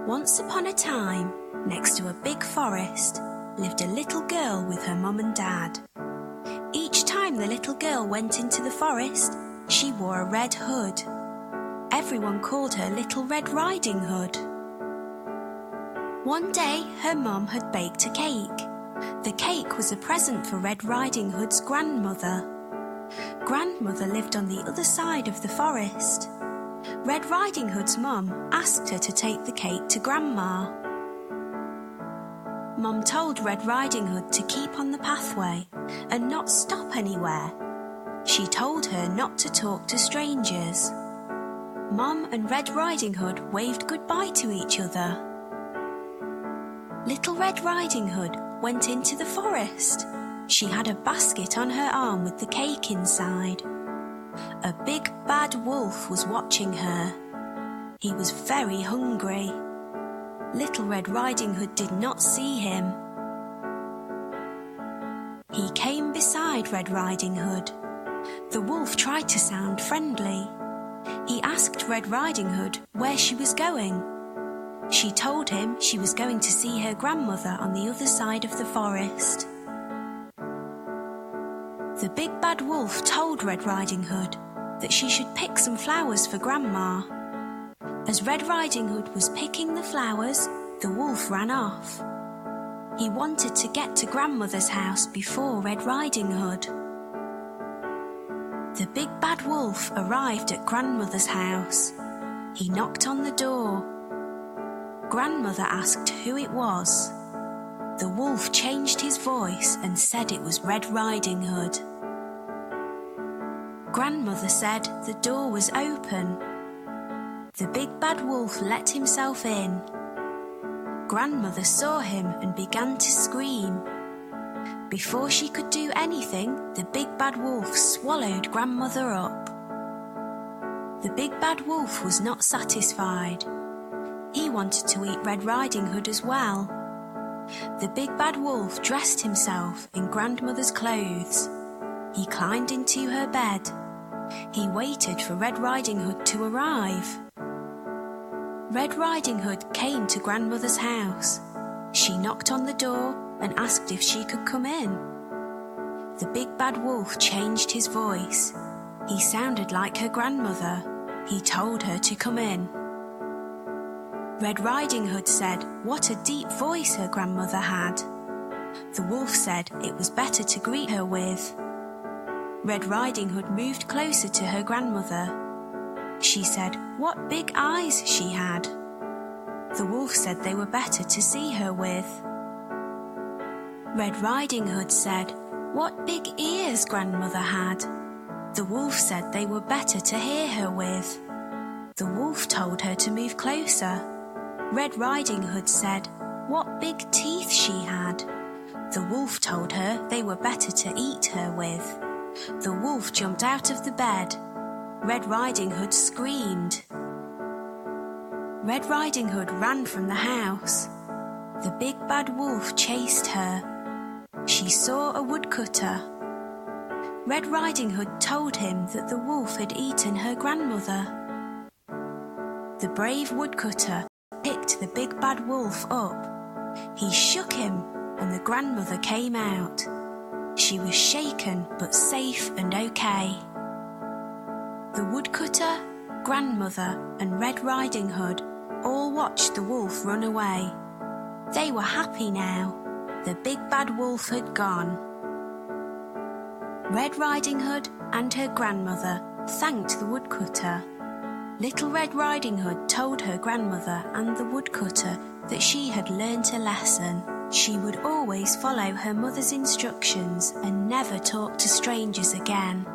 Once upon a time, next to a big forest, lived a little girl with her mum and dad. Each time the little girl went into the forest, she wore a red hood. Everyone called her Little Red Riding Hood. One day, her mum had baked a cake. The cake was a present for Red Riding Hood's grandmother. Grandmother lived on the other side of the forest. Red Riding Hood's mum asked her to take the cake to Grandma. Mum told Red Riding Hood to keep on the pathway and not stop anywhere. She told her not to talk to strangers. Mum and Red Riding Hood waved goodbye to each other. Little Red Riding Hood went into the forest. She had a basket on her arm with the cake inside. A big bad wolf was watching her. He was very hungry. Little Red Riding Hood did not see him. He came beside Red Riding Hood. The wolf tried to sound friendly. He asked Red Riding Hood where she was going. She told him she was going to see her grandmother on the other side of the forest. The big bad wolf told Red Riding Hood that she should pick some flowers for Grandma. As Red Riding Hood was picking the flowers, the wolf ran off. He wanted to get to Grandmother's house before Red Riding Hood. The big bad wolf arrived at Grandmother's house. He knocked on the door. Grandmother asked who it was. The wolf changed his voice and said it was Red Riding Hood. Grandmother said the door was open. The big bad wolf let himself in. Grandmother saw him and began to scream. Before she could do anything, the big bad wolf swallowed Grandmother up. The big bad wolf was not satisfied. He wanted to eat Red Riding Hood as well. The big bad wolf dressed himself in Grandmother's clothes. He climbed into her bed. He waited for Red Riding Hood to arrive. Red Riding Hood came to Grandmother's house. She knocked on the door and asked if she could come in. The big bad wolf changed his voice. He sounded like her grandmother. He told her to come in. Red Riding Hood said what a deep voice her grandmother had. The wolf said it was better to greet her with. Red Riding Hood moved closer to her grandmother. She said what big eyes she had. The wolf said they were better to see her with. Red Riding Hood said what big ears Grandmother had. The wolf said they were better to hear her with. The wolf told her to move closer. Red Riding Hood said what big teeth she had. The wolf told her they were better to eat her with. The wolf jumped out of the bed. Red Riding Hood screamed. Red Riding Hood ran from the house. The big bad wolf chased her. She saw a woodcutter. Red Riding Hood told him that the wolf had eaten her grandmother. The brave woodcutter picked the big bad wolf up. He shook him and the grandmother came out. She was shaken but safe and okay. The woodcutter, grandmother and Red Riding Hood all watched the wolf run away. They were happy now. The big bad wolf had gone. Red Riding Hood and her grandmother thanked the woodcutter. Little Red Riding Hood told her grandmother and the woodcutter that she had learnt a lesson. She would always follow her mother's instructions and never talk to strangers again.